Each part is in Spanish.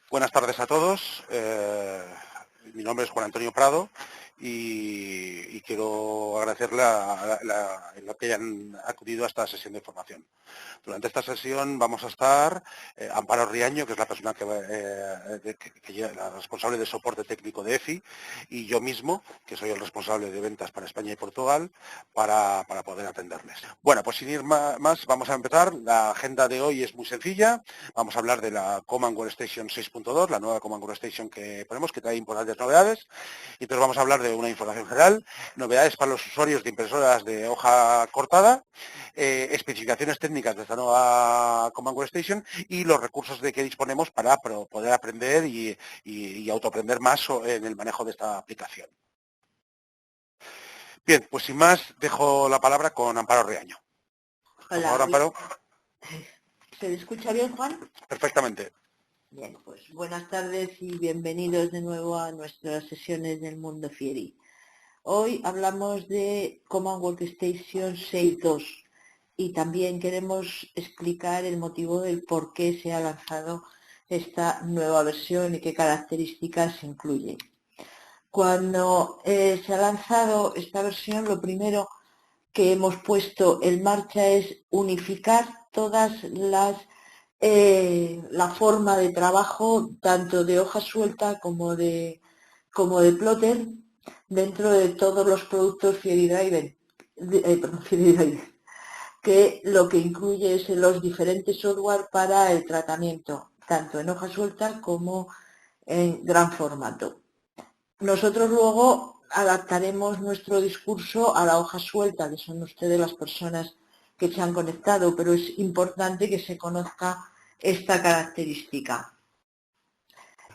Buenas tardes a todos. Mi nombre es Juan Antonio Prado y quiero agradecerle lo que hayan acudido a esta sesión de formación. Durante esta sesión vamos a estar Amparo Riaño, que es la persona que lleva, la responsable de soporte técnico de EFI, y yo mismo, que soy el responsable de ventas para España y Portugal, para poder atenderles. Bueno, pues sin ir más, vamos a empezar. La agenda de hoy es muy sencilla. Vamos a hablar de la Command Workstation 6.2, la nueva Command Workstation que ponemos, que trae importantes novedades. Y entonces vamos a hablar de una información general, novedades para los usuarios de impresoras de hoja cortada, especificaciones técnicas de esta nueva Command Workstation y los recursos de que disponemos para poder aprender y autoaprender más en el manejo de esta aplicación. Bien, pues sin más, dejo la palabra con Amparo Riaño. Por favor, Amparo. ¿Se me escucha bien, Juan? Perfectamente. Bien, pues buenas tardes y bienvenidos de nuevo a nuestras sesiones del Mundo Fieri. Hoy hablamos de Command Workstation 6.2 y también queremos explicar el motivo del por qué se ha lanzado esta nueva versión y qué características incluye. Cuando se ha lanzado esta versión, lo primero que hemos puesto en marcha es unificar todas la forma de trabajo tanto de hoja suelta como de plotter dentro de todos los productos Fieri Driver, que lo que incluye es los diferentes software para el tratamiento, tanto en hoja suelta como en gran formato. Nosotros luego adaptaremos nuestro discurso a la hoja suelta, que son ustedes las personas que se han conectado, pero es importante que se conozca esta característica.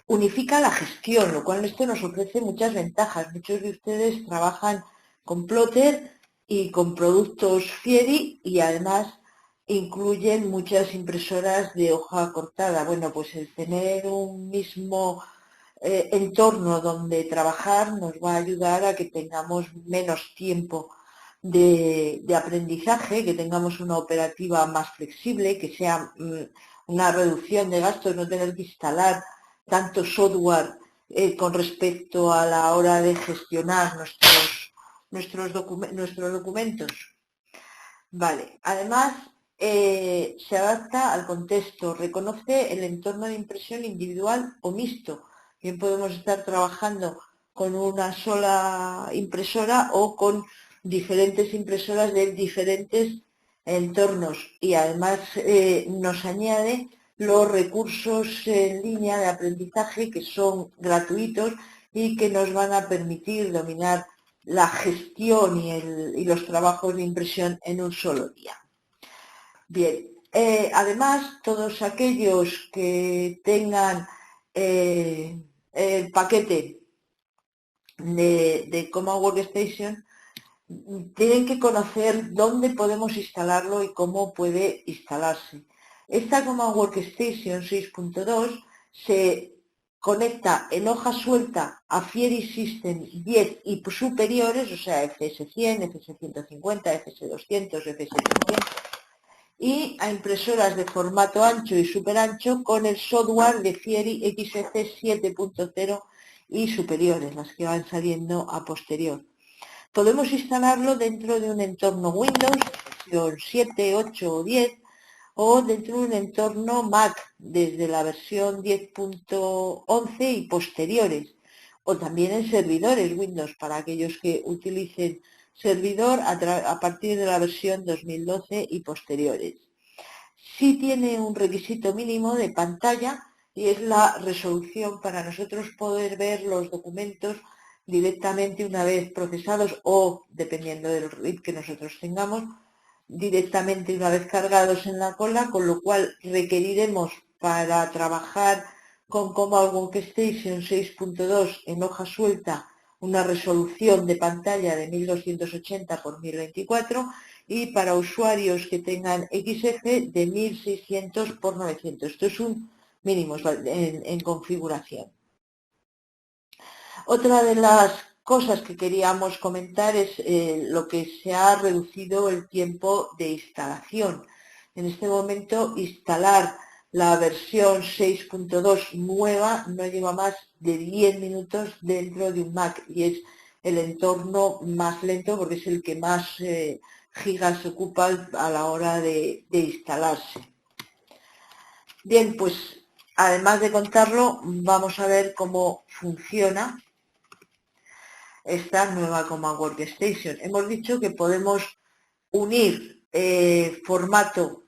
Unifica la gestión, lo cual esto nos ofrece muchas ventajas. Muchos de ustedes trabajan con plotter y con productos Fieri y además incluyen muchas impresoras de hoja cortada. Bueno, pues el tener un mismo entorno donde trabajar nos va a ayudar a que tengamos menos tiempo de aprendizaje, que tengamos una operativa más flexible, que sea una reducción de gastos, no tener que instalar tanto software con respecto a la hora de gestionar nuestros documentos. Vale, además se adapta al contexto, reconoce el entorno de impresión individual o mixto. Bien podemos estar trabajando con una sola impresora o con diferentes impresoras de diferentes entornos y además nos añade los recursos en línea de aprendizaje que son gratuitos y que nos van a permitir dominar la gestión y los trabajos de impresión en un solo día. Bien, además todos aquellos que tengan el paquete de Command Workstation tienen que conocer dónde podemos instalarlo y cómo puede instalarse. Esta Command Workstation 6.2 se conecta en hoja suelta a Fieri System 10 y superiores, o sea, FS100, FS150, FS200, FS300, y a impresoras de formato ancho y super ancho con el software de Fieri XF 7.0 y superiores, las que van saliendo a posterior. Podemos instalarlo dentro de un entorno Windows, versión 7, 8 o 10, o dentro de un entorno Mac, desde la versión 10.11 y posteriores, o también en servidores Windows, para aquellos que utilicen servidor a partir de la versión 2012 y posteriores. Sí tiene un requisito mínimo de pantalla y es la resolución para nosotros poder ver los documentos directamente una vez procesados o, dependiendo del RIP que nosotros tengamos, directamente una vez cargados en la cola, con lo cual requeriremos para trabajar con Command Workstation 6.2 en hoja suelta una resolución de pantalla de 1280 x 1024 y para usuarios que tengan XF de 1600 x 900. Esto es un mínimo en configuración. Otra de las cosas que queríamos comentar es lo que se ha reducido el tiempo de instalación. En este momento instalar La versión 6.2 nueva no lleva más de 10 minutos dentro de un Mac y es el entorno más lento porque es el que más gigas ocupa a la hora de instalarse. Bien, pues además de contarlo, vamos a ver cómo funciona esta nueva Command Workstation. Hemos dicho que podemos unir formato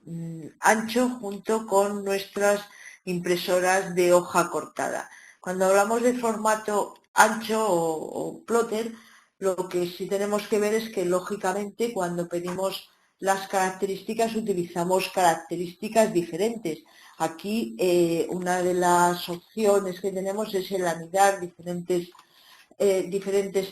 ancho junto con nuestras impresoras de hoja cortada. Cuando hablamos de formato ancho o plotter, lo que sí tenemos que ver es que lógicamente cuando pedimos las características utilizamos características diferentes. Aquí una de las opciones que tenemos es el anidar diferentes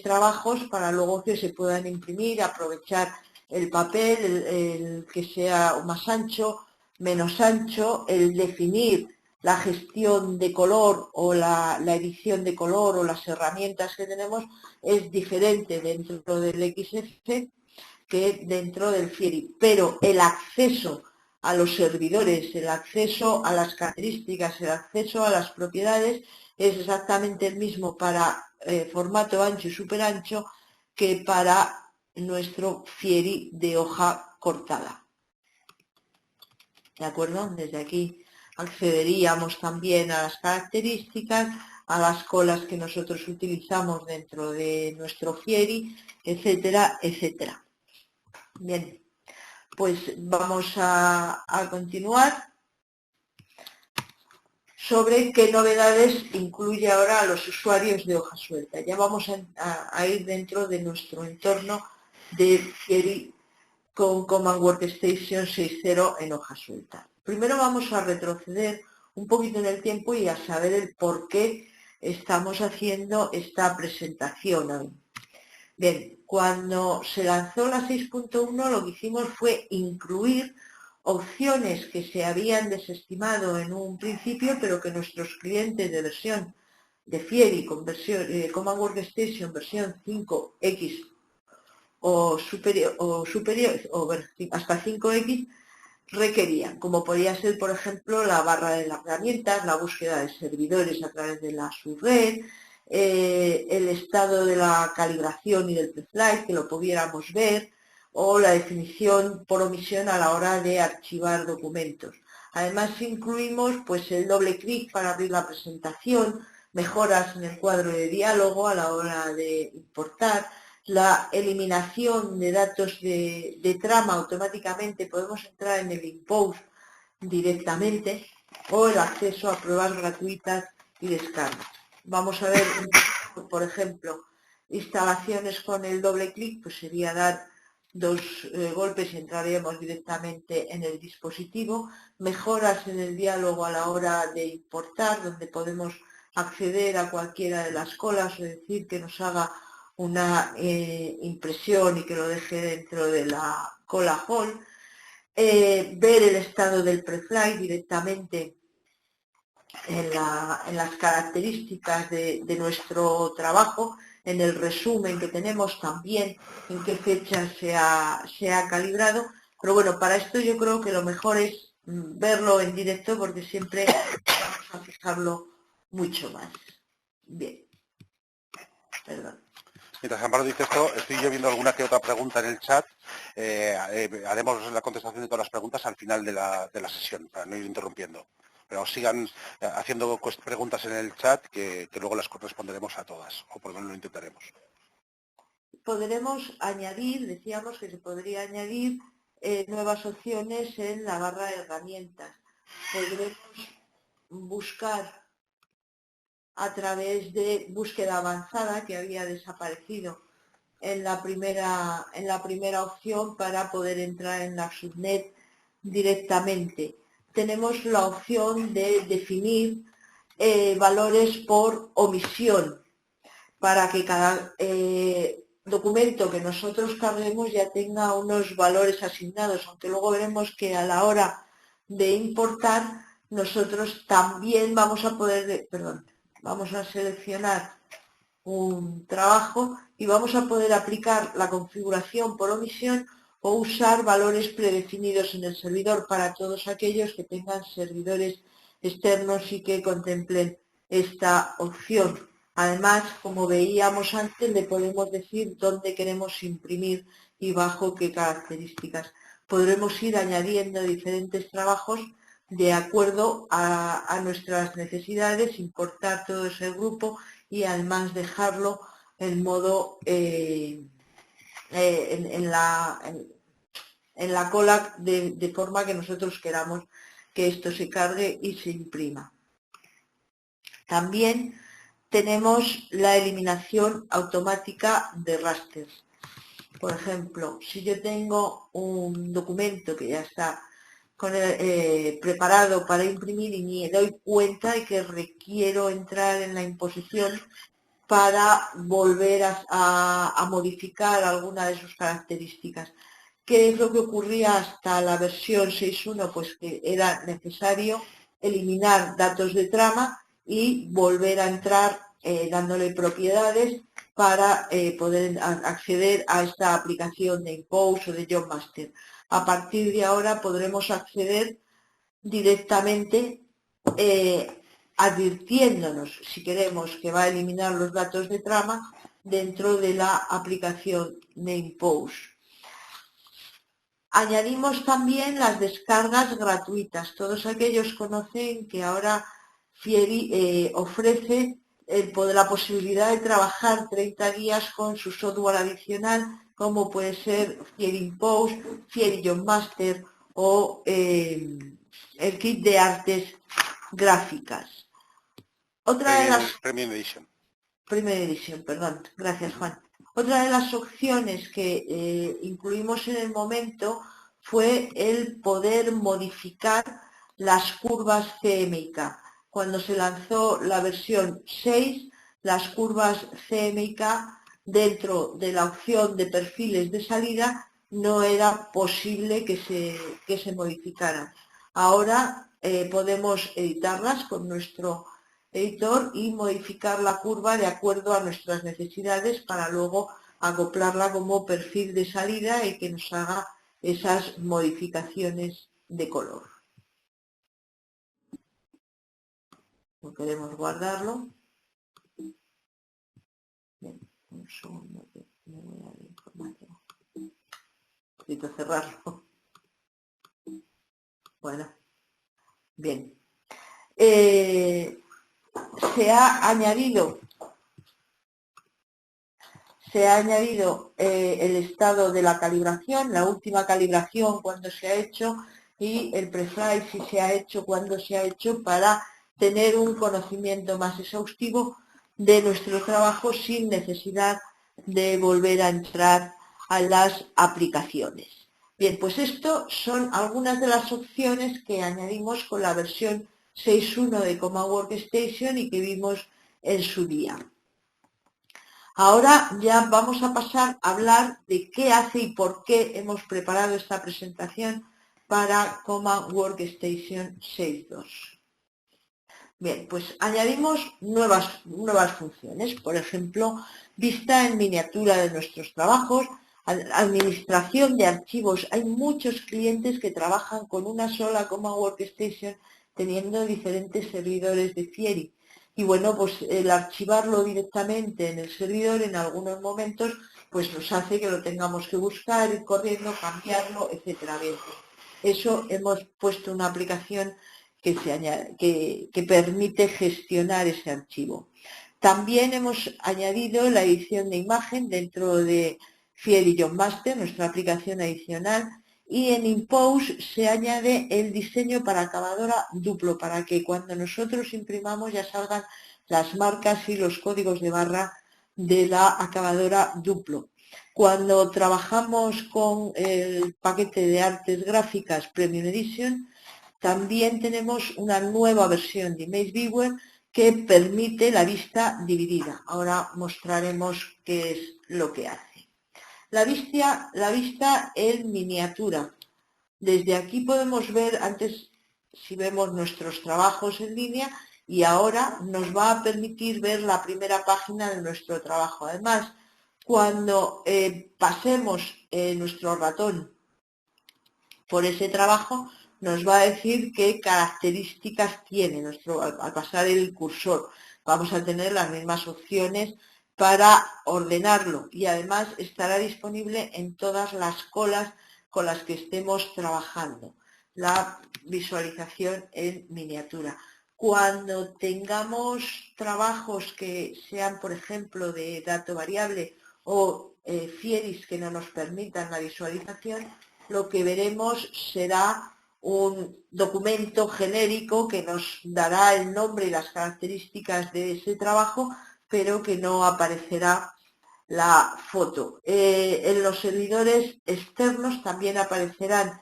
trabajos para luego que se puedan imprimir, aprovechar el papel, el que sea más ancho, menos ancho, el definir la gestión de color o la edición de color o las herramientas que tenemos es diferente dentro del XF que dentro del Fieri, pero el acceso a los servidores, el acceso a las características, el acceso a las propiedades es exactamente el mismo para formato ancho y super ancho que para nuestro Fieri de hoja cortada. ¿De acuerdo? Desde aquí accederíamos también a las características, a las colas que nosotros utilizamos dentro de nuestro Fieri, etcétera, etcétera. Bien, pues vamos a continuar sobre qué novedades incluye ahora a los usuarios de hoja suelta. Ya vamos a ir dentro de nuestro entorno de Fieri con Command Workstation 6.0 en hoja suelta. Primero vamos a retroceder un poquito en el tiempo y a saber el por qué estamos haciendo esta presentación hoy. Bien, cuando se lanzó la 6.1 lo que hicimos fue incluir opciones que se habían desestimado en un principio, pero que nuestros clientes de versión de Fieri con Command Workstation versión 5X o superior o hasta 5X requerían, como podía ser, por ejemplo, la barra de las herramientas, la búsqueda de servidores a través de la subred, el estado de la calibración y del preflight, que lo pudiéramos ver, o la definición por omisión a la hora de archivar documentos. Además incluimos pues el doble clic para abrir la presentación, mejoras en el cuadro de diálogo a la hora de importar, la eliminación de datos de trama automáticamente, podemos entrar en el Impose directamente, o el acceso a pruebas gratuitas y descargas. Vamos a ver, por ejemplo, instalaciones con el doble clic, pues sería dar dos golpes y entraríamos directamente en el dispositivo. Mejoras en el diálogo a la hora de importar, donde podemos acceder a cualquiera de las colas, es decir, que nos haga una impresión y que lo deje dentro de la cola hall. Ver el estado del preflight directamente en las características de nuestro trabajo, en el resumen que tenemos también, en qué fecha se ha calibrado. Pero bueno, para esto yo creo que lo mejor es verlo en directo porque siempre vamos a fijarlo mucho más. Bien, perdón. Mientras Amparo dice esto, estoy yo viendo alguna que otra pregunta en el chat. Haremos la contestación de todas las preguntas al final de la sesión, para no ir interrumpiendo. Pero sigan haciendo preguntas en el chat que luego las responderemos a todas, o por lo menos lo intentaremos. Podremos añadir, decíamos que se podría añadir nuevas opciones en la barra de herramientas. Podremos buscar a través de búsqueda avanzada, que había desaparecido en la primera opción, para poder entrar en la subnet directamente. Tenemos la opción de definir valores por omisión, para que cada documento que nosotros carguemos ya tenga unos valores asignados, aunque luego veremos que a la hora de importar nosotros también vamos a poder, vamos a seleccionar un trabajo y vamos a poder aplicar la configuración por omisión o usar valores predefinidos en el servidor para todos aquellos que tengan servidores externos y que contemplen esta opción. Además, como veíamos antes, le podemos decir dónde queremos imprimir y bajo qué características. Podremos ir añadiendo diferentes trabajos de acuerdo a nuestras necesidades, importar todo ese grupo y además dejarlo en modo en la cola de forma que nosotros queramos que esto se cargue y se imprima. También tenemos la eliminación automática de rasters. Por ejemplo, si yo tengo un documento que ya está preparado para imprimir y me doy cuenta de que requiero entrar en la imposición para volver a modificar alguna de sus características. ¿Qué es lo que ocurría hasta la versión 6.1? Pues que era necesario eliminar datos de trama y volver a entrar dándole propiedades para poder acceder a esta aplicación de Impose o de Job Master. A partir de ahora podremos acceder directamente advirtiéndonos si queremos que va a eliminar los datos de trama dentro de la aplicación de Impose. Añadimos también las descargas gratuitas. Todos aquellos conocen que ahora Fieri ofrece la posibilidad de trabajar 30 días con su software adicional, como puede ser Fieri Impose, Fieri Job Master o el kit de artes gráficas. Otra de las Premium Edition. Premium Edition, perdón. Gracias, Juan. Otra de las opciones que incluimos en el momento fue el poder modificar las curvas CMYK. Cuando se lanzó la versión 6, las curvas CMYK dentro de la opción de perfiles de salida no era posible que se modificaran. Ahora podemos editarlas con nuestro editor y modificar la curva de acuerdo a nuestras necesidades para luego acoplarla como perfil de salida y que nos haga esas modificaciones de color. No queremos guardarlo. Bien, un segundo que me voy a la información. Necesito cerrarlo. Bueno, bien. Se ha añadido el estado de la calibración, la última calibración cuando se ha hecho y el preflight si se ha hecho, cuando se ha hecho, para tener un conocimiento más exhaustivo de nuestro trabajo sin necesidad de volver a entrar a las aplicaciones. Bien, pues esto son algunas de las opciones que añadimos con la versión 6.1 de Command Workstation y que vimos en su día. Ahora ya vamos a pasar a hablar de qué hace y por qué hemos preparado esta presentación para Command Workstation 6.2. Bien, pues añadimos nuevas funciones, por ejemplo, vista en miniatura de nuestros trabajos, administración de archivos. Hay muchos clientes que trabajan con una sola Command Workstation teniendo diferentes servidores de Fieri. Y bueno, pues el archivarlo directamente en el servidor en algunos momentos pues nos hace que lo tengamos que buscar, ir corriendo, cambiarlo, etcétera. Bien, eso hemos puesto una aplicación que permite gestionar ese archivo. También hemos añadido la edición de imagen dentro de Fieri Job Master, nuestra aplicación adicional, y en Impose se añade el diseño para acabadora duplo, para que cuando nosotros imprimamos ya salgan las marcas y los códigos de barra de la acabadora duplo. Cuando trabajamos con el paquete de artes gráficas Premium Edition, también tenemos una nueva versión de Image Viewer que permite la vista dividida. Ahora mostraremos qué es lo que hace. La vista en miniatura. Desde aquí podemos ver, antes si vemos nuestros trabajos en línea, y ahora nos va a permitir ver la primera página de nuestro trabajo. Además, Cuando pasemos nuestro ratón por ese trabajo, nos va a decir qué características tiene al pasar el cursor. Vamos a tener las mismas opciones para ordenarlo y además estará disponible en todas las colas con las que estemos trabajando. La visualización en miniatura. Cuando tengamos trabajos que sean, por ejemplo, de dato variable o fieris que no nos permitan la visualización, lo que veremos será un documento genérico que nos dará el nombre y las características de ese trabajo, pero que no aparecerá la foto. En los servidores externos también aparecerán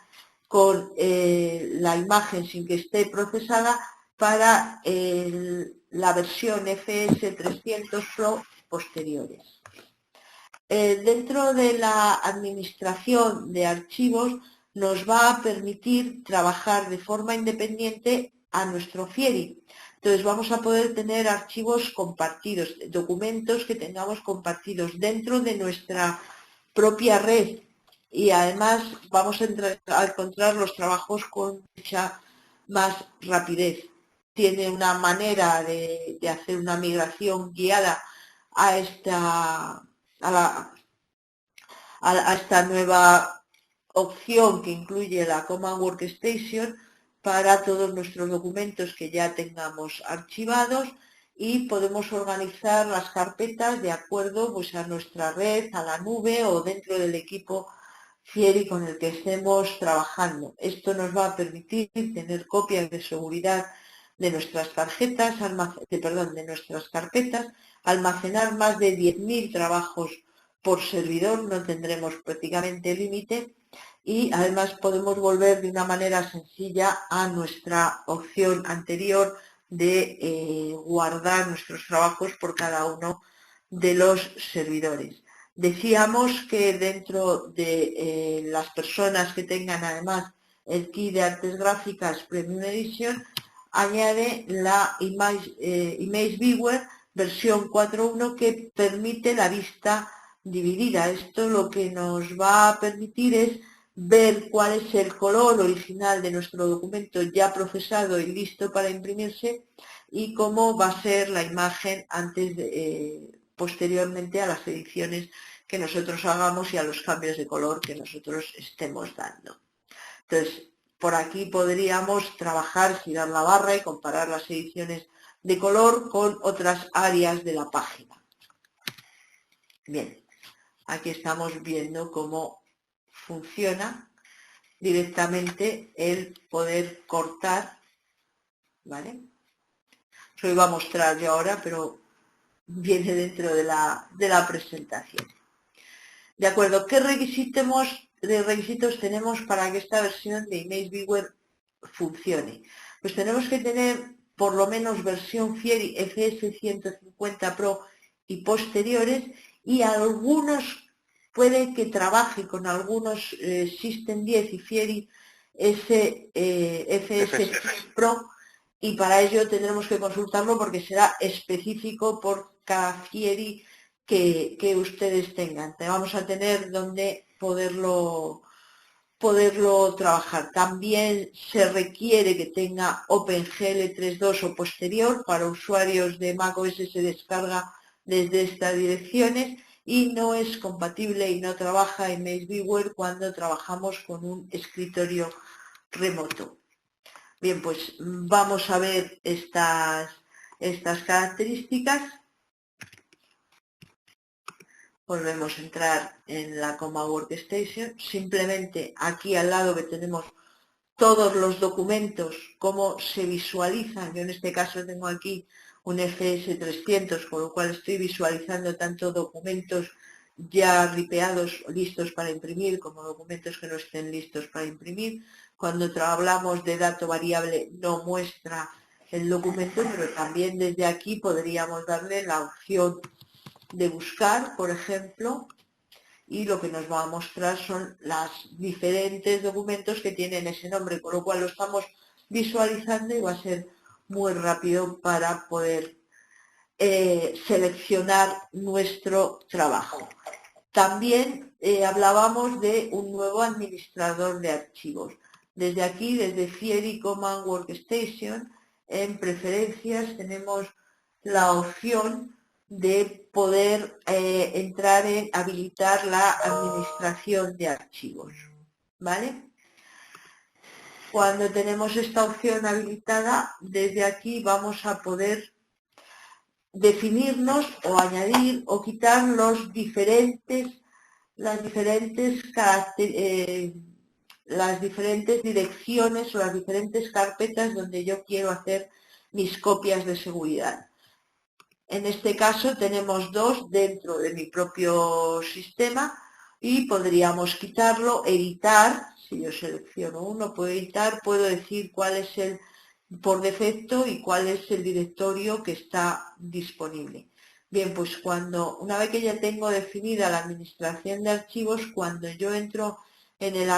con la imagen sin que esté procesada para la versión FS300 Pro posteriores. Dentro de la administración de archivos nos va a permitir trabajar de forma independiente a nuestro Fieri. Entonces vamos a poder tener archivos compartidos, documentos que tengamos compartidos dentro de nuestra propia red y además vamos a encontrar los trabajos con mucha más rapidez. Tiene una manera de hacer una migración guiada a esta nueva opción que incluye la Command Workstation para todos nuestros documentos que ya tengamos archivados y podemos organizar las carpetas de acuerdo pues, a nuestra red, a la nube o dentro del equipo Fieri con el que estemos trabajando. Esto nos va a permitir tener copias de seguridad de nuestras tarjetas, de nuestras carpetas, almacenar más de 10.000 trabajos por servidor, no tendremos prácticamente límite y además podemos volver de una manera sencilla a nuestra opción anterior de guardar nuestros trabajos por cada uno de los servidores. Decíamos que dentro de las personas que tengan además el kit de artes gráficas Premium Edition, añade la Image Viewer versión 4.1 que permite la vista dividida. Esto lo que nos va a permitir es ver cuál es el color original de nuestro documento ya procesado y listo para imprimirse y cómo va a ser la imagen posteriormente a las ediciones que nosotros hagamos y a los cambios de color que nosotros estemos dando. Entonces, por aquí podríamos trabajar, girar la barra y comparar las ediciones de color con otras áreas de la página. Bien, aquí estamos viendo cómo funciona directamente el poder cortar, ¿vale? Os lo iba a mostrar yo ahora, pero viene dentro de la presentación. De acuerdo, ¿qué requisitos tenemos para que esta versión de Image Viewer funcione? Pues tenemos que tener por lo menos versión Fieri FS 150 Pro y posteriores y algunos puede que trabaje con algunos System 10 y Fieri FS Pro y para ello tendremos que consultarlo porque será específico por cada Fieri que ustedes tengan. Vamos a tener donde poderlo trabajar. También se requiere que tenga OpenGL 3.2 o posterior. Para usuarios de macOS se descarga desde estas direcciones y no es compatible y no trabaja en Image Viewer cuando trabajamos con un escritorio remoto. Bien, pues vamos a ver estas características. Volvemos a entrar en la Command Workstation. Simplemente aquí al lado que tenemos todos los documentos, cómo se visualizan. Yo en este caso tengo aquí un FS300, con lo cual estoy visualizando tanto documentos ya ripeados, listos para imprimir, como documentos que no estén listos para imprimir. Cuando hablamos de dato variable no muestra el documento, pero también desde aquí podríamos darle la opción de buscar, por ejemplo, y lo que nos va a mostrar son los diferentes documentos que tienen ese nombre, con lo cual lo estamos visualizando y va a ser muy rápido para poder seleccionar nuestro trabajo. También hablábamos de un nuevo administrador de archivos. Desde aquí, desde Fieri Command Workstation, en preferencias tenemos la opción de poder entrar en habilitar la administración de archivos, ¿vale? Cuando tenemos esta opción habilitada, desde aquí vamos a poder definirnos o añadir o quitar las diferentes direcciones o las diferentes carpetas donde yo quiero hacer mis copias de seguridad. En este caso tenemos dos dentro de mi propio sistema y podríamos quitarlo, editar. Si yo selecciono uno, puedo editar, puedo decir cuál es el por defecto y cuál es el directorio que está disponible. Bien, pues una vez que ya tengo definida la administración de archivos, cuando yo entro en la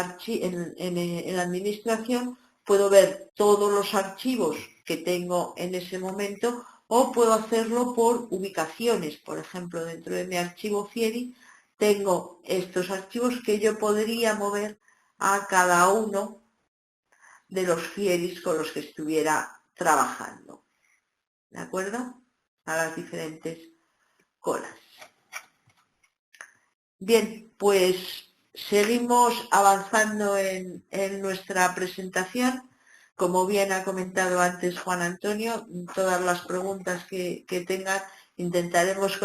administración, puedo ver todos los archivos que tengo en ese momento o puedo hacerlo por ubicaciones. Por ejemplo, dentro de mi archivo Fieri tengo estos archivos que yo podría mover a cada uno de los Fieris con los que estuviera trabajando, ¿de acuerdo? A las diferentes colas. Bien, pues seguimos avanzando en nuestra presentación. Como bien ha comentado antes Juan Antonio, todas las preguntas que tengan intentaremos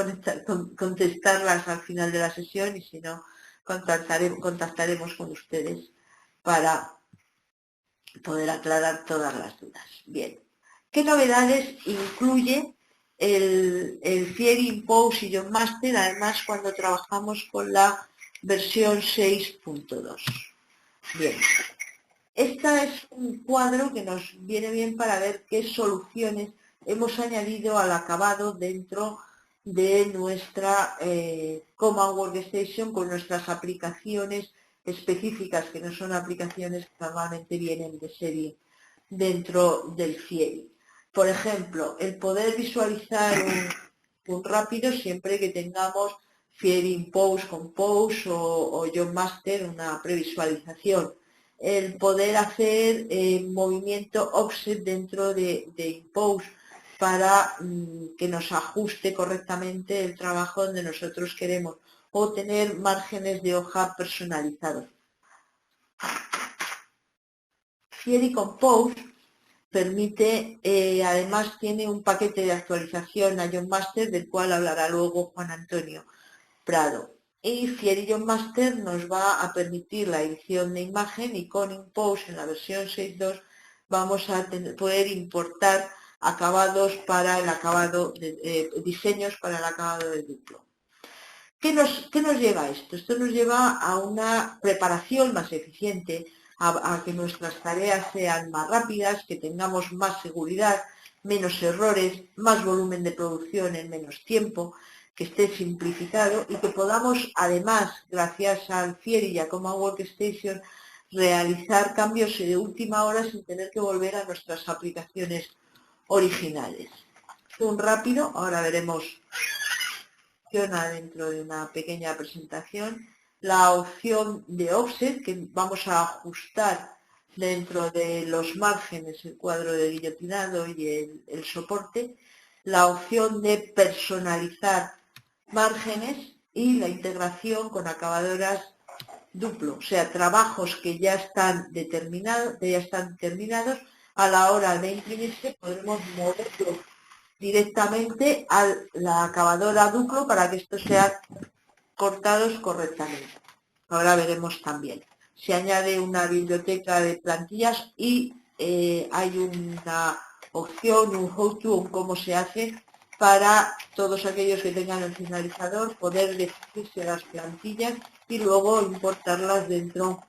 contestarlas al final de la sesión y si no, contactaremos con ustedes para poder aclarar todas las dudas. Bien, ¿qué novedades incluye el Fieri Impose y John Master, además cuando trabajamos con la versión 6.2? Bien, este es un cuadro que nos viene bien para ver qué soluciones hemos añadido al acabado dentro de nuestra Command Workstation con nuestras aplicaciones específicas, que no son aplicaciones que normalmente vienen de serie dentro del Fieri. Por ejemplo, el poder visualizar un rápido siempre que tengamos Fieri Impose, Compose o John Master, una previsualización. El poder hacer movimiento offset dentro de Impose para que nos ajuste correctamente el trabajo donde nosotros queremos, o tener márgenes de hoja personalizados. Fieri Compose permite, además tiene un paquete de actualización a John Master, del cual hablará luego Juan Antonio Prado. Y Fieri John Master nos va a permitir la edición de imagen y con Impose en la versión 6.2 vamos a poder importar acabados para el acabado, diseños para el acabado de duplo. ¿Qué nos lleva a esto? Esto nos lleva a una preparación más eficiente, a que nuestras tareas sean más rápidas, que tengamos más seguridad, menos errores, más volumen de producción en menos tiempo, que esté simplificado y que podamos, además, gracias al Fieri y a Command Workstation, realizar cambios de última hora sin tener que volver a nuestras aplicaciones originales. Un rápido, ahora veremos dentro de una pequeña presentación la opción de offset, que vamos a ajustar dentro de los márgenes el cuadro de guillotinado y el soporte, la opción de personalizar márgenes y la integración con acabadoras duplo, o sea, trabajos que ya están terminados, a la hora de imprimirse podremos moverlos directamente a la acabadora duplo para que estos sean cortados correctamente. Ahora veremos también. Se añade una biblioteca de plantillas y hay una opción, un how-to, un cómo se hace para todos aquellos que tengan el finalizador poder definirse las plantillas y luego importarlas dentro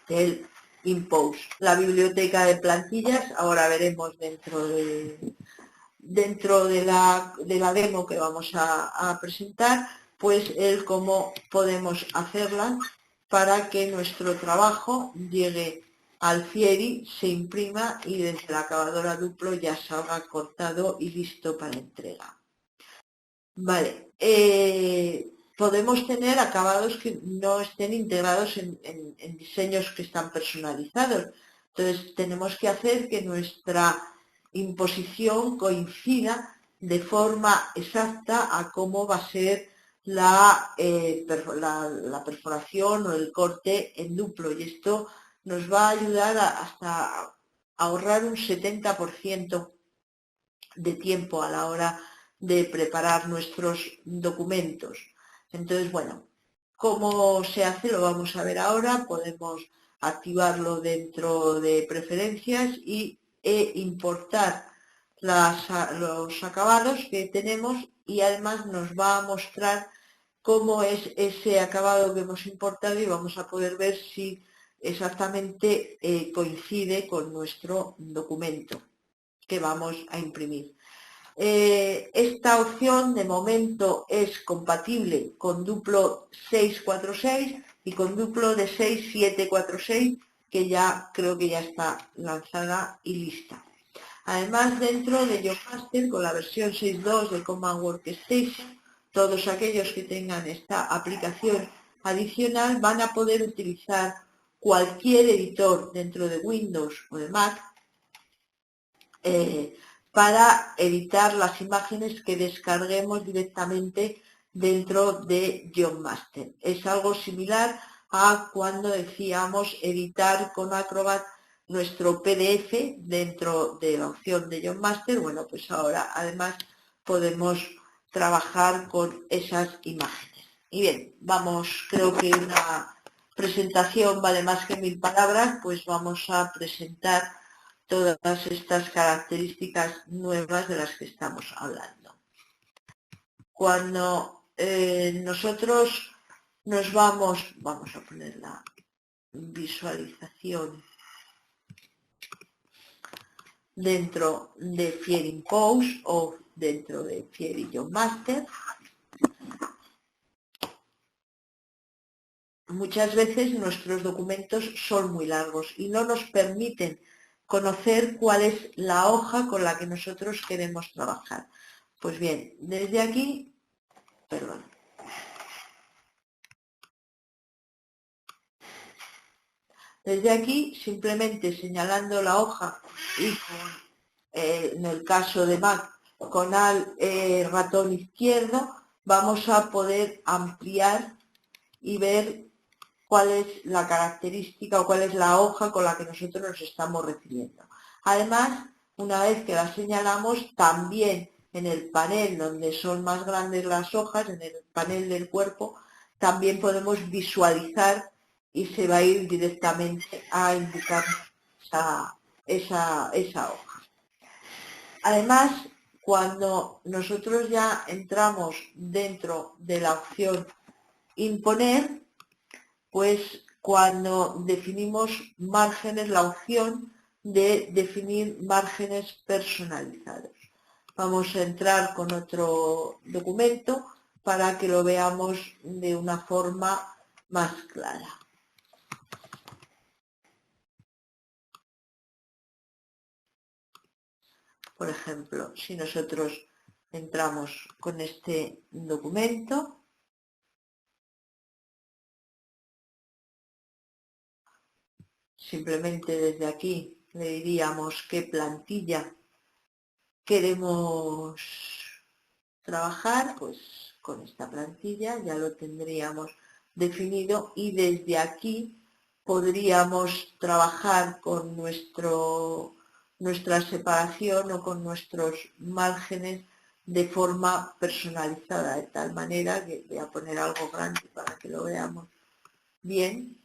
del Impose. La biblioteca de plantillas, ahora veremos dentro de la demo que vamos a presentar, pues el cómo podemos hacerla para que nuestro trabajo llegue al Fieri, se imprima y desde la acabadora duplo ya salga cortado y listo para entrega. Vale. Podemos tener acabados que no estén integrados en diseños que están personalizados. Entonces tenemos que hacer que nuestra imposición coincida de forma exacta a cómo va a ser la perforación o el corte en duplo. Y esto nos va a ayudar hasta a ahorrar un 70% de tiempo a la hora de preparar nuestros documentos. Entonces, bueno, ¿cómo se hace? Lo vamos a ver ahora. Podemos activarlo dentro de preferencias e importar los acabados que tenemos, y además nos va a mostrar cómo es ese acabado que hemos importado, y vamos a poder ver si exactamente coincide con nuestro documento que vamos a imprimir. Esta opción de momento es compatible con duplo 646 y con duplo de 6746, que ya creo que ya está lanzada y lista. Además, dentro de YoMaster, con la versión 6.2 de Command Workstation, todos aquellos que tengan esta aplicación adicional van a poder utilizar cualquier editor dentro de Windows o de Mac para editar las imágenes que descarguemos directamente dentro de YoMaster. Es algo similar a cuando decíamos editar con Acrobat nuestro PDF dentro de la opción de YoMaster. Bueno, pues ahora además podemos trabajar con esas imágenes. Y bien, vamos, creo que una presentación vale más que 1000 palabras, pues vamos a presentar todas estas características nuevas de las que estamos hablando. Cuando nosotros nos vamos a poner la visualización dentro de Fieri Impose o dentro de Fieri YoMaster, muchas veces nuestros documentos son muy largos y no nos permiten conocer cuál es la hoja con la que nosotros queremos trabajar. Pues bien, desde aquí, desde aquí, simplemente señalando la hoja y en el caso de Mac, con el ratón izquierdo, vamos a poder ampliar y ver cuál es la característica o cuál es la hoja con la que nosotros nos estamos refiriendo. Además, una vez que la señalamos, también en el panel donde son más grandes las hojas, en el panel del cuerpo, también podemos visualizar y se va a ir directamente a indicar esa hoja. Además, cuando nosotros ya entramos dentro de la opción imponer, pues cuando definimos márgenes, la opción de definir márgenes personalizados. Vamos a entrar con otro documento para que lo veamos de una forma más clara. Por ejemplo, si nosotros entramos con este documento, simplemente desde aquí le diríamos qué plantilla queremos trabajar, pues con esta plantilla ya lo tendríamos definido, y desde aquí podríamos trabajar con nuestra separación o con nuestros márgenes de forma personalizada, de tal manera que voy a poner algo grande para que lo veamos bien,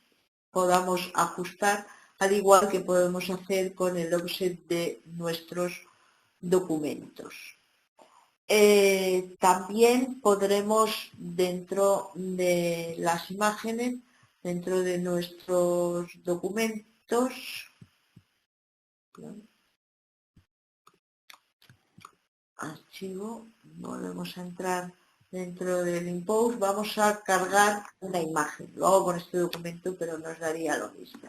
podamos ajustar, al igual que podemos hacer con el offset de nuestros documentos. También podremos, dentro de las imágenes, dentro de nuestros documentos, archivo, volvemos a entrar dentro del Impose, vamos a cargar una imagen. Lo hago con este documento, pero nos daría lo mismo.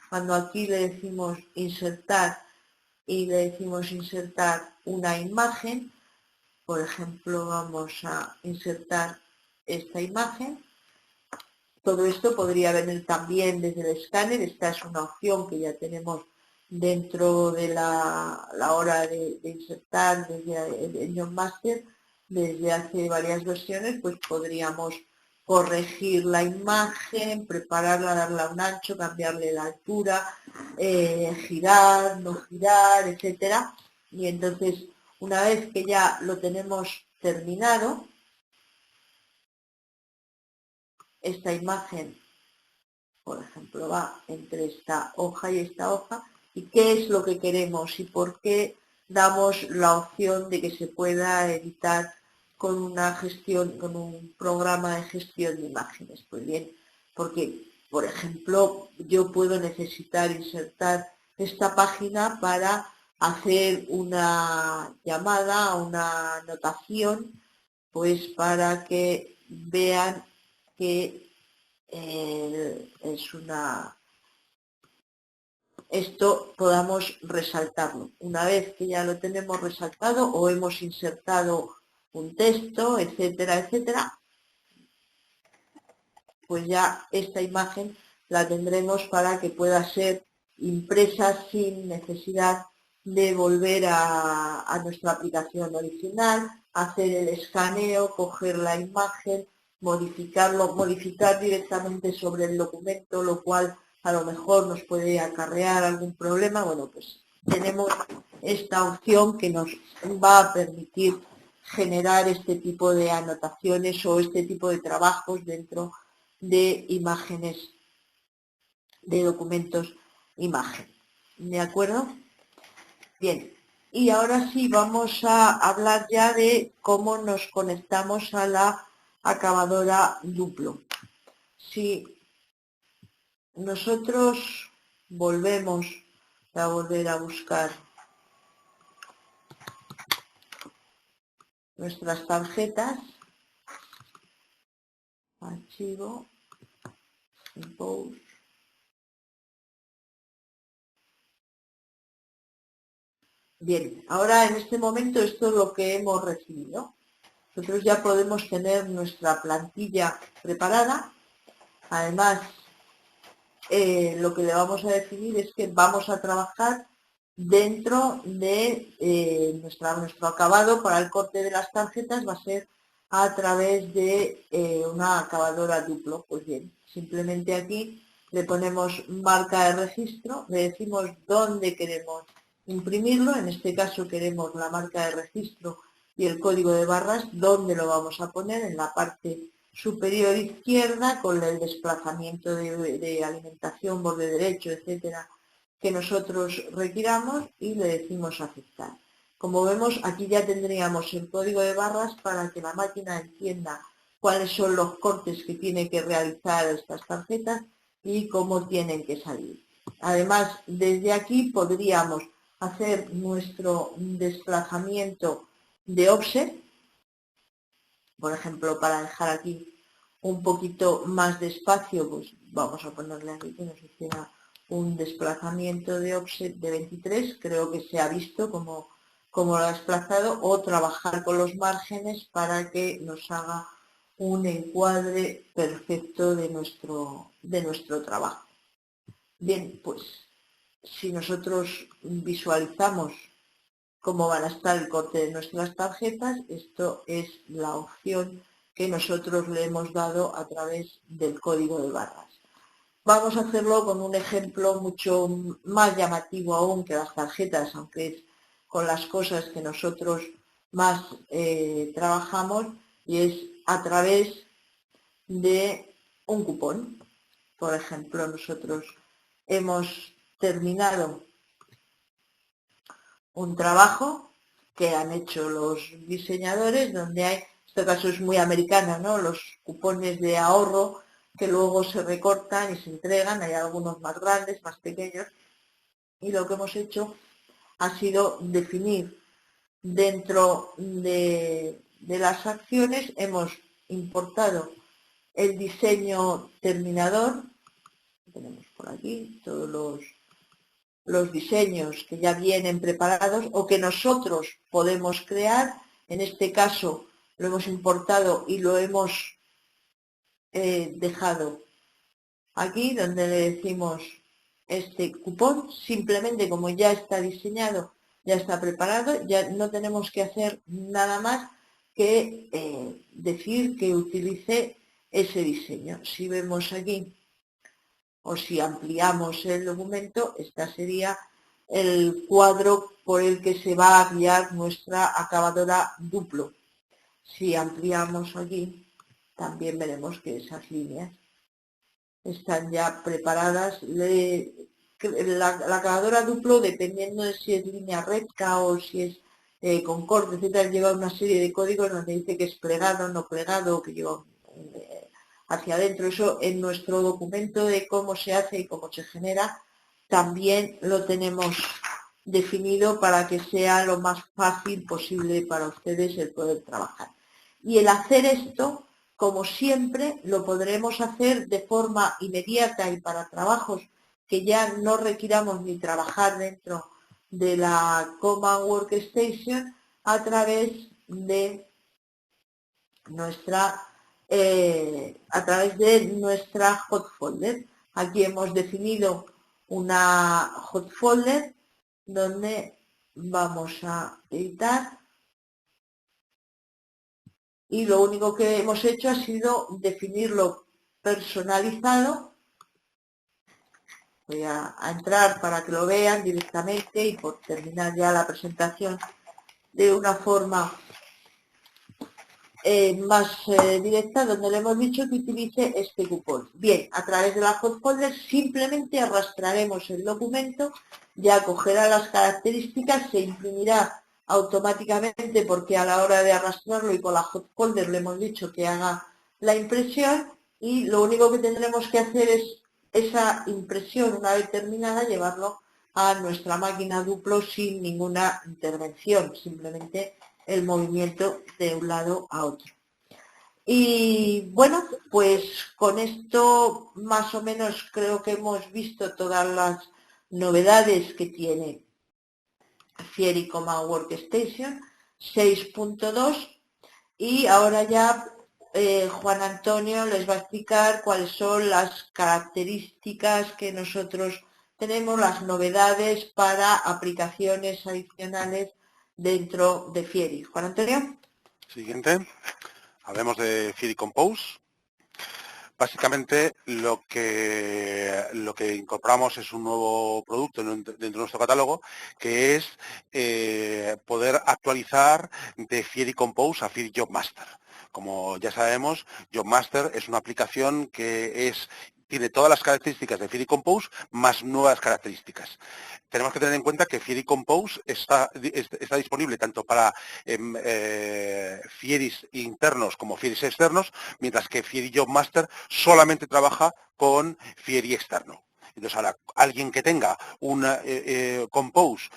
Cuando aquí le decimos insertar y le decimos insertar una imagen, Por ejemplo, vamos a insertar esta imagen. Todo esto podría venir también desde el escáner. Esta es una opción que ya tenemos dentro de la hora de insertar desde el John Master. Desde hace varias versiones, pues podríamos corregir la imagen, prepararla, darle un ancho, cambiarle la altura, girar, no girar, etcétera. Y entonces, una vez que ya lo tenemos terminado, esta imagen, por ejemplo, va entre esta hoja y esta hoja, y qué es lo que queremos y por qué damos la opción de que se pueda editar con una gestión, con un programa de gestión de imágenes. Pues bien, porque, por ejemplo, yo puedo necesitar insertar esta página para hacer una llamada, una anotación, pues para que vean que esto podamos resaltarlo. Una vez que ya lo tenemos resaltado o hemos insertado un texto, etcétera, etcétera, pues ya esta imagen la tendremos para que pueda ser impresa sin necesidad de volver a nuestra aplicación original, hacer el escaneo, coger la imagen, modificar directamente sobre el documento, lo cual a lo mejor nos puede acarrear algún problema. Bueno, pues tenemos esta opción que nos va a permitir generar este tipo de anotaciones o este tipo de trabajos dentro de imágenes, de documentos imagen. ¿De acuerdo? Bien, y ahora sí vamos a hablar ya de cómo nos conectamos a la acabadora Duplo. Si nosotros volvemos a volver a buscar nuestras tarjetas, archivo, compose, bien, ahora en este momento esto es lo que hemos recibido. Nosotros ya podemos tener nuestra plantilla preparada. Además, lo que le vamos a definir es que vamos a trabajar dentro de nuestro acabado para el corte de las tarjetas va a ser a través de una acabadora Duplo. Pues bien, simplemente aquí le ponemos marca de registro, le decimos dónde queremos imprimirlo, en este caso queremos la marca de registro y el código de barras, dónde lo vamos a poner, en la parte superior izquierda con el desplazamiento de alimentación, borde derecho, etcétera, que nosotros requiramos y le decimos aceptar. Como vemos, aquí ya tendríamos el código de barras para que la máquina entienda cuáles son los cortes que tiene que realizar estas tarjetas y cómo tienen que salir. Además, desde aquí podríamos hacer nuestro desplazamiento de offset, por ejemplo, para dejar aquí un poquito más de espacio, pues vamos a ponerle aquí que nos hiciera un desplazamiento de offset de 23, creo que se ha visto como lo ha desplazado, o trabajar con los márgenes para que nos haga un encuadre perfecto de nuestro trabajo. Bien, pues si nosotros visualizamos cómo van a estar el corte de nuestras tarjetas, esto es la opción que nosotros le hemos dado a través del código de barras. Vamos a hacerlo con un ejemplo mucho más llamativo aún que las tarjetas, aunque es con las cosas que nosotros más trabajamos, y es a través de un cupón. Por ejemplo, nosotros hemos terminado un trabajo que han hecho los diseñadores, donde hay, en este caso es muy americana, ¿no?, los cupones de ahorro que luego se recortan y se entregan, hay algunos más grandes, más pequeños, y lo que hemos hecho ha sido definir dentro de las acciones, hemos importado el diseño terminador, tenemos por aquí todos los diseños que ya vienen preparados o que nosotros podemos crear, En este caso lo hemos importado y lo hemos dejado aquí, donde le decimos este cupón. Simplemente, como ya está diseñado, ya está preparado, ya no tenemos que hacer nada más que decir que utilice ese diseño. Si vemos aquí o si ampliamos el documento, esta sería el cuadro por el que se va a guiar nuestra acabadora Duplo. Si ampliamos aquí, también veremos que esas líneas están ya preparadas. La acabadora Duplo, dependiendo de si es línea recta o si es con corte, etcétera, lleva una serie de códigos donde dice que es plegado, no plegado, que lleva hacia adentro. Eso en nuestro documento de cómo se hace y cómo se genera también lo tenemos definido para que sea lo más fácil posible para ustedes el poder trabajar. Y el hacer esto, como siempre, lo podremos hacer de forma inmediata y para trabajos que ya no requiramos ni trabajar dentro de la Command Workstation a través de nuestra hot folder. Aquí hemos definido una hot folder donde vamos a editar y lo único que hemos hecho ha sido definirlo personalizado. Voy a entrar para que lo vean directamente y por terminar ya la presentación de una forma más directa, donde le hemos dicho que utilice este cupón. Bien, a través de la hot folder simplemente arrastraremos el documento, ya cogerá las características, se imprimirá automáticamente porque a la hora de arrastrarlo y con la hot folder le hemos dicho que haga la impresión, y lo único que tendremos que hacer es esa impresión, una vez terminada, llevarlo a nuestra máquina Duplo sin ninguna intervención, simplemente el movimiento de un lado a otro. Y bueno, pues con esto más o menos creo que hemos visto todas las novedades que tiene Fieri Command Workstation 6.2, y ahora ya Juan Antonio les va a explicar cuáles son las características que nosotros tenemos, las novedades para aplicaciones adicionales dentro de Fieri. Juan Antonio. Siguiente. Hablemos de Fieri Compose. Básicamente lo que incorporamos es un nuevo producto dentro de nuestro catálogo, que es poder actualizar de Fieri Compose a Fieri Job Master. Como ya sabemos, Job Master es una aplicación que tiene todas las características de Fieri Compose más nuevas características. Tenemos que tener en cuenta que Fieri Compose está disponible tanto para Fieris internos como Fieris externos, mientras que Fieri Job Master solamente trabaja con Fieri externo. Entonces, ahora, alguien que tenga un Compose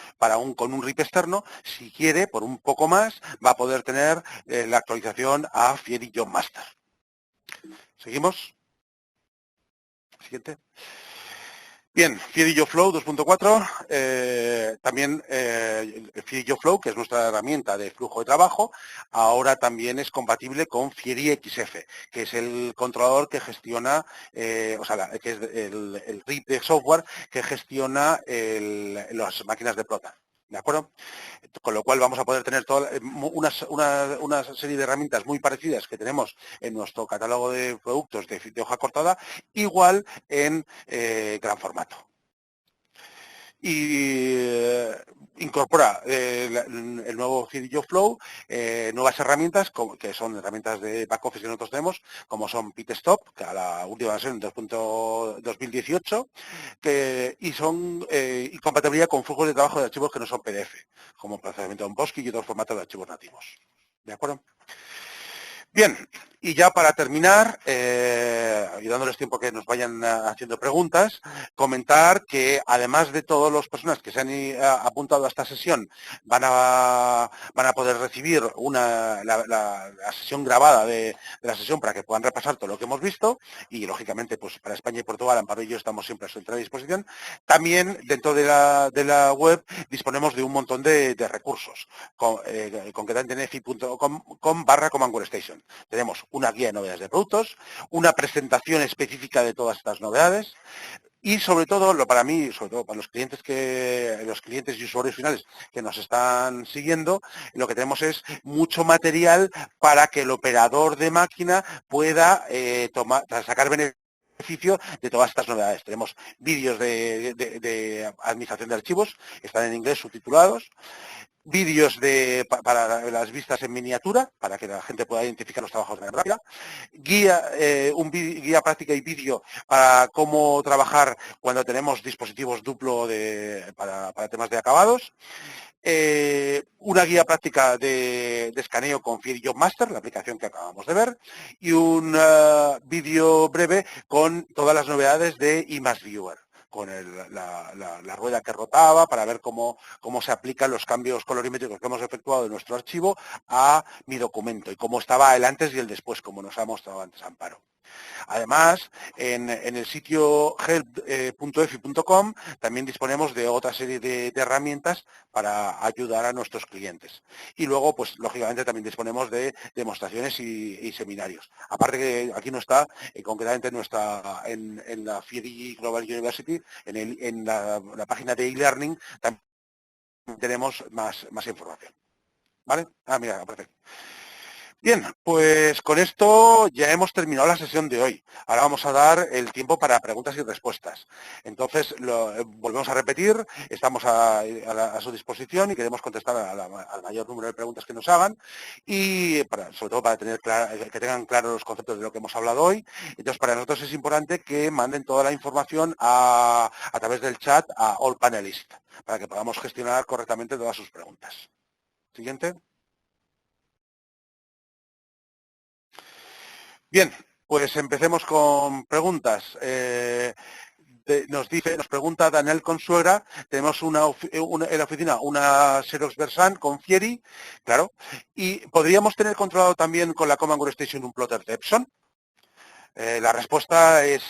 con un RIP externo, si quiere, por un poco más, va a poder tener la actualización a Fieri Job Master. ¿Seguimos? Siguiente. Bien, Fieri Job Flow 2.4, también Fieri Job Flow, que es nuestra herramienta de flujo de trabajo, ahora también es compatible con Fieri XF, que es el controlador que gestiona, que es el RIP de software que gestiona las máquinas de Plota. ¿De acuerdo? Con lo cual vamos a poder tener una serie de herramientas muy parecidas que tenemos en nuestro catálogo de productos de hoja cortada, igual en gran formato. Y incorpora el nuevo Fieri Job Flow nuevas herramientas que son herramientas de back office que nosotros tenemos, como son PitStop, que a la última versión 2.2018, y son compatibilidad con flujos de trabajo de archivos que no son PDF, como procesamiento en BOSCI y otros formatos de archivos nativos. ¿De acuerdo? Bien, Y ya para terminar, y dándoles tiempo que nos vayan haciendo preguntas, comentar que además de todas las personas que se han apuntado a esta sesión, van a poder recibir la sesión grabada de la sesión para que puedan repasar todo lo que hemos visto y, lógicamente, pues para España y Portugal, Amparo y yo estamos siempre a su entera disposición. También dentro de la web disponemos de un montón de recursos, concretamente en efi.com/Command Workstation. Tenemos una guía de novedades de productos, una presentación específica de todas estas novedades y, sobre todo, para mí, sobre todo para los clientes y usuarios finales que nos están siguiendo, lo que tenemos es mucho material para que el operador de máquina pueda sacar beneficio de todas estas novedades. Tenemos vídeos de administración de archivos, están en inglés subtitulados, vídeos para las vistas en miniatura, para que la gente pueda identificar los trabajos de manera rápida, guía práctica y vídeo para cómo trabajar cuando tenemos dispositivos duplo para temas de acabados, una guía práctica de escaneo con Fieri Job Master, la aplicación que acabamos de ver, y un vídeo breve con todas las novedades de IMAXViewer, con la rueda que rotaba para ver cómo se aplican los cambios colorimétricos que hemos efectuado de nuestro archivo a mi documento y cómo estaba el antes y el después, como nos ha mostrado antes Amparo. Además, en el sitio help.efi.com también disponemos de otra serie de herramientas para ayudar a nuestros clientes. Y luego, pues lógicamente también disponemos de demostraciones y seminarios. Aparte que aquí no está, concretamente en la Fieri Global University, en la página de e-learning, también tenemos más información. ¿Vale? Mira, perfecto. Bien, pues con esto ya hemos terminado la sesión de hoy. Ahora vamos a dar el tiempo para preguntas y respuestas. Entonces, volvemos a repetir, estamos a su disposición y queremos contestar al mayor número de preguntas que nos hagan y sobre todo para que tengan claros los conceptos de lo que hemos hablado hoy. Entonces, para nosotros es importante que manden toda la información a través del chat a All Panelists, para que podamos gestionar correctamente todas sus preguntas. Siguiente. Bien, pues empecemos con preguntas. Nos pregunta Daniel Consuegra, tenemos en la oficina una Xerox Versant con Fieri, claro, y ¿podríamos tener controlado también con la Command Workstation un plotter de Epson? La respuesta es,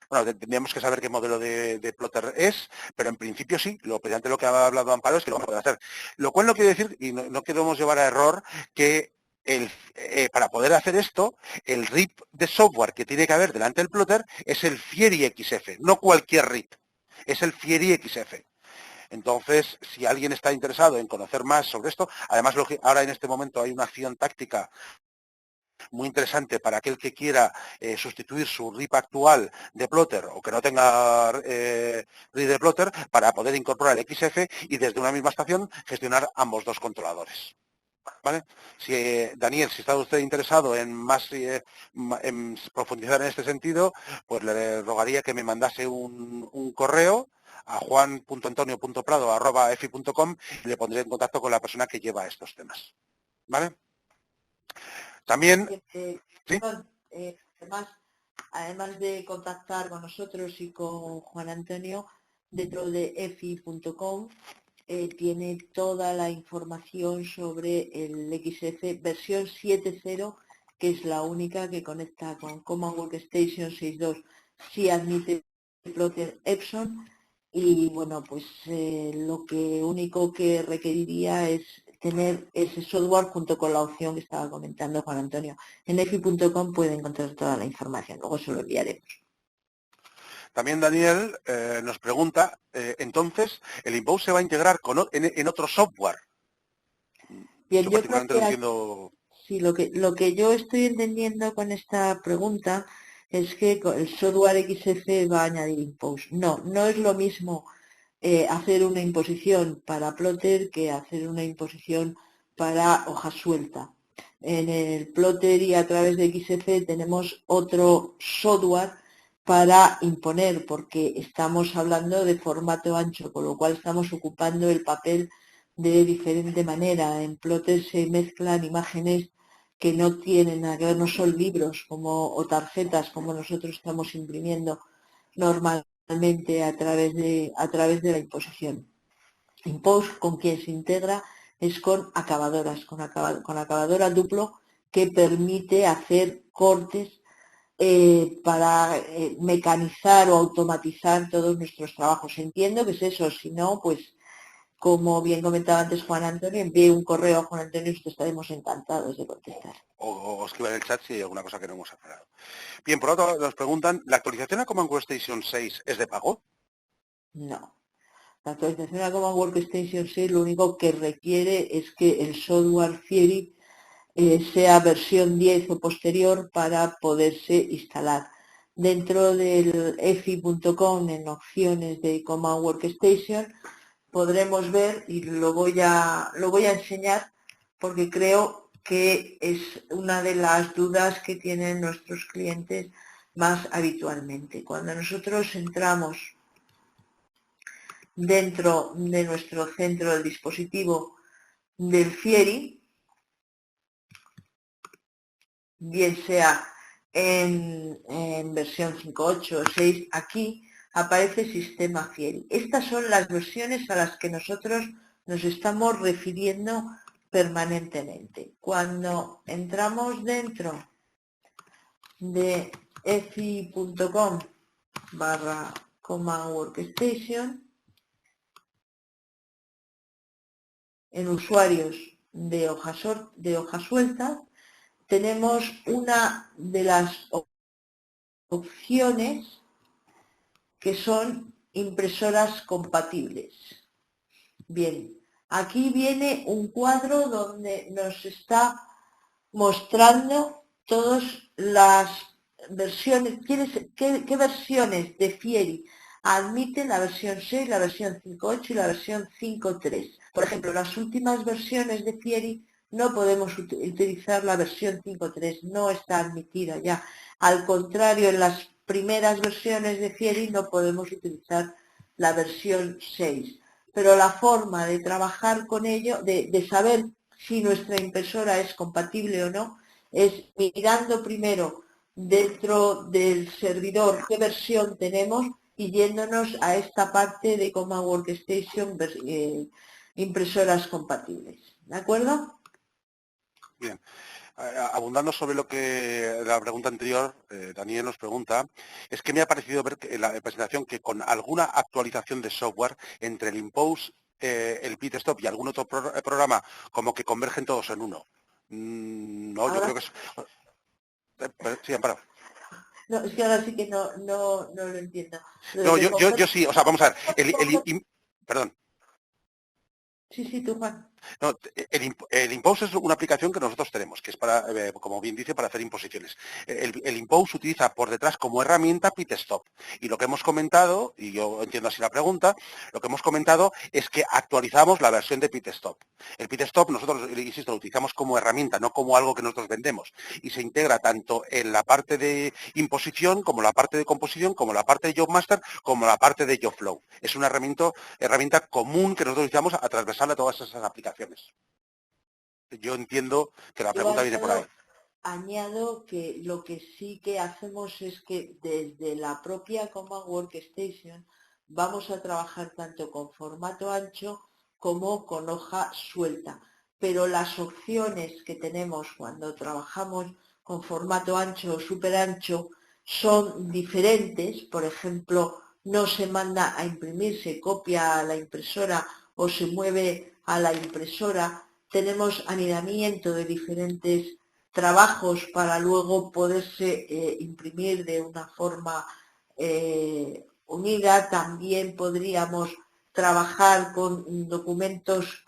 bueno, tendríamos que saber qué modelo de plotter es, pero en principio sí, lo que ha hablado Amparo es que lo vamos a poder hacer. Lo cual no quiere decir, y no queremos llevar a error, que para poder hacer esto, el RIP de software que tiene que haber delante del plotter es el Fieri XF, no cualquier RIP, es el Fieri XF. Entonces, si alguien está interesado en conocer más sobre esto, además ahora en este momento hay una acción táctica muy interesante para aquel que quiera sustituir su RIP actual de plotter o que no tenga RIP de plotter para poder incorporar el XF y desde una misma estación gestionar ambos dos controladores. ¿Vale? Daniel, si está usted interesado en en profundizar en este sentido, pues le rogaría que me mandase un correo a juan.antonio.prado@efi.com y le pondré en contacto con la persona que lleva estos temas. ¿Vale? También... ¿sí? Además de contactar con nosotros y con Juan Antonio, dentro de efi.com tiene toda la información sobre el XF versión 7.0, que es la única que conecta con Command Workstation 6.2. Sí admite plotter Epson y bueno, pues lo único que requeriría es tener ese software junto con la opción que estaba comentando Juan Antonio. En efi.com puede encontrar toda la información, luego se lo enviaremos. También Daniel nos pregunta, entonces, ¿el Impose se va a integrar en otro software? Bien, yo creo que sí, lo que yo estoy entendiendo con esta pregunta es que el software XF va a añadir Impose. No es lo mismo hacer una imposición para plotter que hacer una imposición para hoja suelta. En el plotter y a través de XF tenemos otro software para imponer, porque estamos hablando de formato ancho, con lo cual estamos ocupando el papel de diferente manera. En plotter se mezclan imágenes que no tienen nada que ver, no son libros o tarjetas como nosotros estamos imprimiendo normalmente a través de la imposición. InPost con quien se integra es con acabadoras, con acabadora duplo, que permite hacer cortes para mecanizar o automatizar todos nuestros trabajos. Entiendo que es eso, si no, pues como bien comentaba antes Juan Antonio, envíe un correo a Juan Antonio y estaremos encantados de contestar. O escriba en el chat si hay alguna cosa que no hemos aclarado. Bien, por otro lado, nos preguntan, ¿la actualización a Command Workstation 6 es de pago? No. La actualización a Command Workstation 6 lo único que requiere es que el software Fieri sea versión 10 o posterior para poderse instalar. Dentro del efi.com, en opciones de Command Workstation, podremos ver, y lo voy a enseñar porque creo que es una de las dudas que tienen nuestros clientes más habitualmente. Cuando nosotros entramos dentro de nuestro centro del dispositivo del Fieri, bien sea en versión 5.8 o 6, aquí aparece sistema Fieri. Estas son las versiones a las que nosotros nos estamos refiriendo permanentemente. Cuando entramos dentro de efi.com/Command Workstation, en usuarios de hoja suelta, tenemos una de las opciones que son impresoras compatibles. Bien, aquí viene un cuadro donde nos está mostrando todas las versiones, qué versiones de Fieri admiten la versión 6, la versión 5.8 y la versión 5.3. Por ejemplo, las últimas versiones de Fieri no podemos utilizar la versión 5.3, no está admitida ya. Al contrario, en las primeras versiones de Fieri no podemos utilizar la versión 6. Pero la forma de trabajar con ello, de saber si nuestra impresora es compatible o no, es mirando primero dentro del servidor qué versión tenemos y yéndonos a esta parte de Command Workstation, impresoras compatibles. ¿De acuerdo? Bien. Abundando sobre lo que la pregunta anterior, Daniel nos pregunta, es que me ha parecido ver en la presentación que con alguna actualización de software entre el InPost, el PitStop y algún otro programa, como que convergen todos en uno. No, ahora, yo creo que es... Sí, Amparo. No, es que ahora sí que no lo entiendo. No, yo sí, o sea, vamos a ver, perdón. Sí, tú, Juan. No, el InPost es una aplicación que nosotros tenemos, que es para, como bien dice, para hacer imposiciones. El InPost se utiliza por detrás como herramienta PitStop. Y lo que hemos comentado, y yo entiendo así la pregunta, lo que hemos comentado es que actualizamos la versión de PitStop. El PitStop nosotros, insisto, lo utilizamos como herramienta, no como algo que nosotros vendemos. Y se integra tanto en la parte de imposición, como la parte de composición, como la parte de JobMaster, como la parte de JobFlow. Es una herramienta común que nosotros utilizamos a transversal a todas esas aplicaciones. Yo entiendo que la pregunta viene por ahí. Añado que lo que sí que hacemos es que desde la propia Command Workstation vamos a trabajar tanto con formato ancho como con hoja suelta. Pero las opciones que tenemos cuando trabajamos con formato ancho o super ancho son diferentes. Por ejemplo, no se manda a imprimir, se copia a la impresora o se mueve a la impresora. Tenemos anidamiento de diferentes trabajos para luego poderse imprimir de una forma unida. También podríamos trabajar con documentos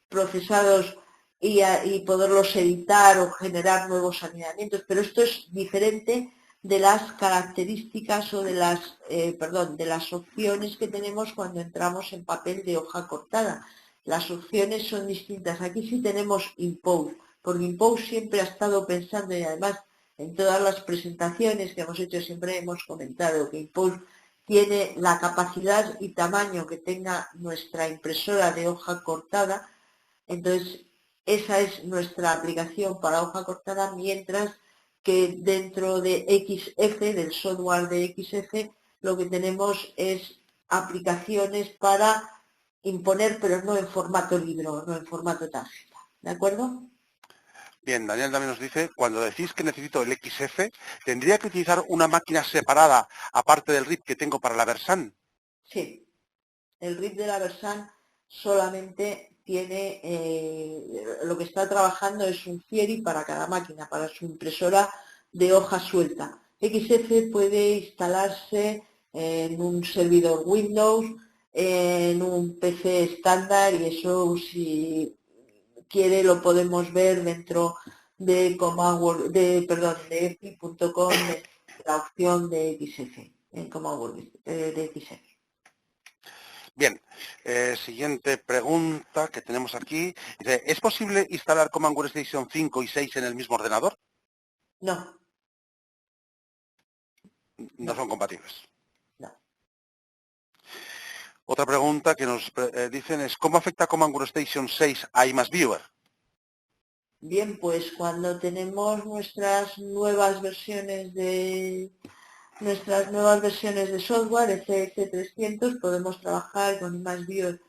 procesados y poderlos editar o generar nuevos anidamientos, pero esto es diferente de las características o de las opciones que tenemos cuando entramos en papel de hoja cortada. Las opciones son distintas. Aquí sí tenemos InPost, porque InPost siempre ha estado pensando, y además en todas las presentaciones que hemos hecho siempre hemos comentado que InPost tiene la capacidad y tamaño que tenga nuestra impresora de hoja cortada. Entonces, esa es nuestra aplicación para hoja cortada, mientras que dentro de XF, del software de XF, lo que tenemos es aplicaciones para imponer, pero no en formato libro, no en formato tarjeta. ¿De acuerdo? Bien, Daniel también nos dice, cuando decís que necesito el XF, ¿tendría que utilizar una máquina separada, aparte del RIP que tengo para la Versan? Sí. El RIP de la Versan solamente tiene, lo que está trabajando es un Fieri para cada máquina, para su impresora de hoja suelta. XF puede instalarse en un servidor Windows, en un PC estándar, y eso, si quiere, lo podemos ver dentro de de efi.com, la opción de XF, en de XF. Bien, siguiente pregunta que tenemos aquí. Dice, ¿es posible instalar Command Workstation 5 y 6 en el mismo ordenador? No. No son compatibles. No. Otra pregunta que nos dicen es, ¿cómo afecta Command Workstation 6 a iMassViewer? Bien, pues cuando tenemos nuestras nuevas versiones de software, FX300, podemos trabajar con iMassViewer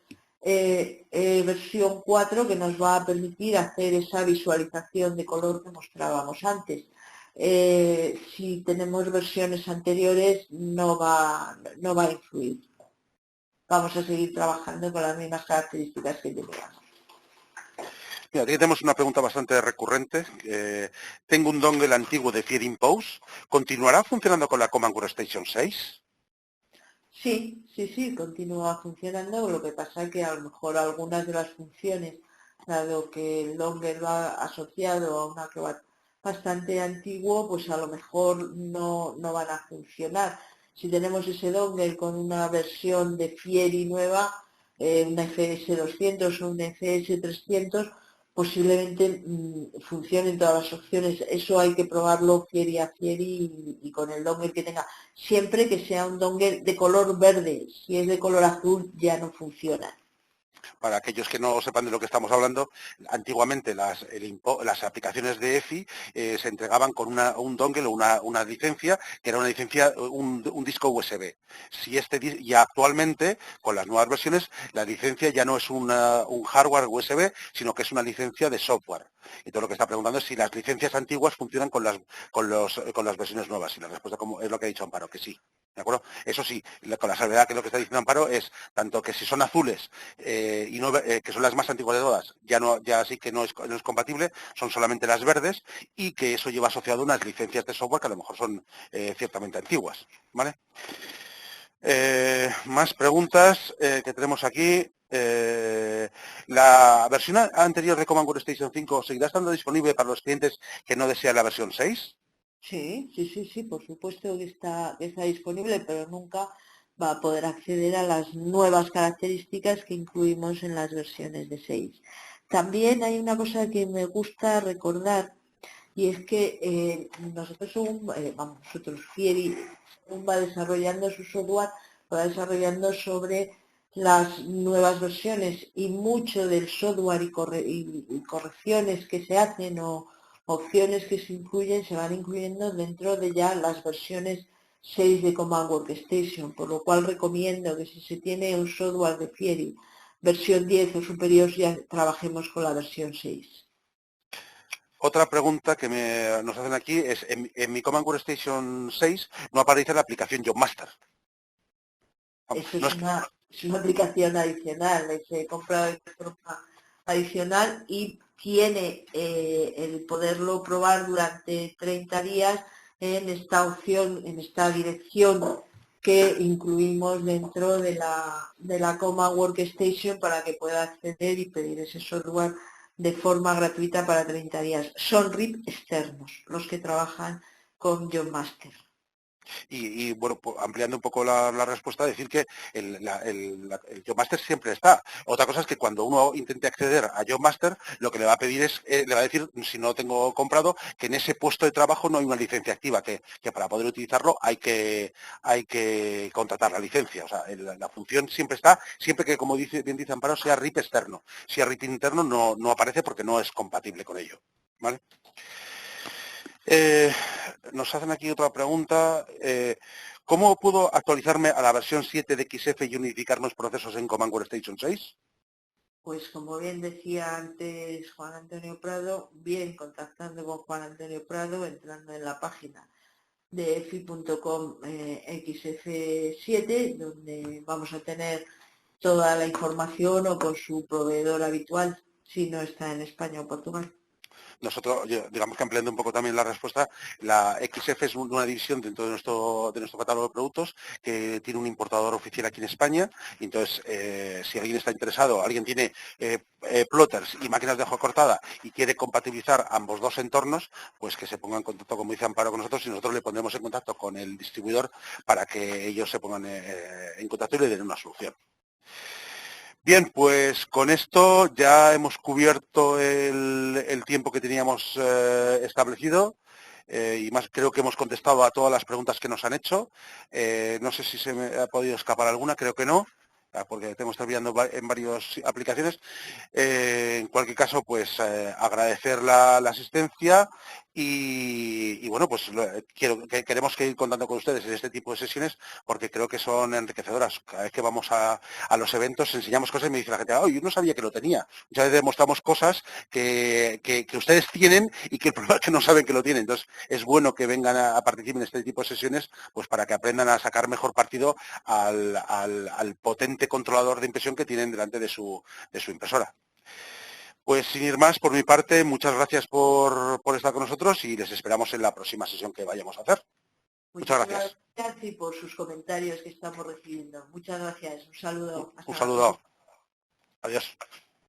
versión 4, que nos va a permitir hacer esa visualización de color que mostrábamos antes. Si tenemos versiones anteriores, no va a influir. Vamos a seguir trabajando con las mismas características que teníamos. Mira, aquí tenemos una pregunta bastante recurrente. Tengo un dongle antiguo de Fieri Impose. ¿Continuará funcionando con la Command Workstation 6? Sí, continúa funcionando. Lo que pasa es que a lo mejor algunas de las funciones, dado que el dongle va asociado a una que va bastante antiguo, pues a lo mejor no van a funcionar. Si tenemos ese dongle con una versión de Fieri nueva, una FS200 o una FS300, posiblemente funcionen todas las opciones. Eso hay que probarlo Fieri a Fieri y con el dongle que tenga. Siempre que sea un dongle de color verde. Si es de color azul, ya no funciona. Para aquellos que no sepan de lo que estamos hablando, antiguamente las aplicaciones de EFI se entregaban con un dongle o una licencia, que era una licencia, un disco USB. Y actualmente, con las nuevas versiones, la licencia ya no es un hardware USB, sino que es una licencia de software. Y todo lo que está preguntando es si las licencias antiguas funcionan con las versiones nuevas. Y la respuesta es lo que ha dicho Amparo, que sí. ¿De acuerdo? Eso sí, con la salvedad que lo que está diciendo Amparo es tanto que si son azules que son las más antiguas de todas, ya sí que no es compatible, son solamente las verdes, y que eso lleva asociado unas licencias de software que a lo mejor son ciertamente antiguas. ¿Vale? Más preguntas que tenemos aquí. ¿La versión anterior de Command Workstation 5 seguirá estando disponible para los clientes que no desean la versión 6? Sí, por supuesto que está disponible, pero nunca va a poder acceder a las nuevas características que incluimos en las versiones de 6. También hay una cosa que me gusta recordar, y es que Fieri, va desarrollando su software, va desarrollando sobre las nuevas versiones, y mucho del software y correcciones que se hacen o opciones que se incluyen se van incluyendo dentro de ya las versiones 6 de Command Workstation, por lo cual recomiendo que si se tiene un software de Fieri versión 10 o superior, ya trabajemos con la versión 6. Otra pregunta que nos hacen aquí es, en mi Command Workstation 6 no aparece la aplicación JobMaster. Eso es una aplicación adicional, se compra de forma adicional y tiene el poderlo probar durante 30 días en esta opción, en esta dirección que incluimos dentro de la Command Workstation, para que pueda acceder y pedir ese software de forma gratuita para 30 días. Son RIP externos los que trabajan con JobMaster. Bueno, pues, ampliando un poco la respuesta, decir que el JobMaster siempre está. Otra cosa es que cuando uno intente acceder a JobMaster, lo que le va a pedir es, le va a decir, si no lo tengo comprado, que en ese puesto de trabajo no hay una licencia activa, que para poder utilizarlo hay que contratar la licencia. O sea, la función siempre está, siempre que, como bien dice Amparo, sea RIP externo. Si es RIP interno no aparece porque no es compatible con ello. ¿Vale? Nos hacen aquí otra pregunta. ¿Cómo puedo actualizarme a la versión 7 de XF y unificar los procesos en Command Workstation 6? Pues como bien decía antes Juan Antonio Prado, bien contactando con Juan Antonio Prado, entrando en la página de fi.com XF7, donde vamos a tener toda la información, o con su proveedor habitual, si no está en España o Portugal. Nosotros, digamos que ampliando un poco también la respuesta, la XF es una división dentro de nuestro catálogo de productos que tiene un importador oficial aquí en España. Y entonces, si alguien está interesado, alguien tiene plotters y máquinas de hoja cortada y quiere compatibilizar ambos dos entornos, pues que se ponga en contacto, como dice Amparo, con nosotros, y nosotros le pondremos en contacto con el distribuidor para que ellos se pongan en contacto y le den una solución. Bien, pues con esto ya hemos cubierto el tiempo que teníamos establecido y más creo que hemos contestado a todas las preguntas que nos han hecho. No sé si se me ha podido escapar alguna, creo que no, porque tengo que estar mirando en varias aplicaciones. En cualquier caso, pues agradecer la asistencia y bueno, pues queremos seguir contando con ustedes en este tipo de sesiones porque creo que son enriquecedoras. Cada vez que vamos a los eventos enseñamos cosas y me dice la gente, oh, yo no sabía que lo tenía. Muchas veces demostramos cosas que ustedes tienen y que el problema es que no saben que lo tienen. Entonces, es bueno que vengan a participar en este tipo de sesiones pues para que aprendan a sacar mejor partido al potente controlador de impresión que tienen delante de su impresora. Pues sin ir más, por mi parte, muchas gracias por estar con nosotros y les esperamos en la próxima sesión que vayamos a hacer. Muchas gracias. Gracias y por sus comentarios que estamos recibiendo. Muchas gracias. Un saludo. Un saludo. Adiós.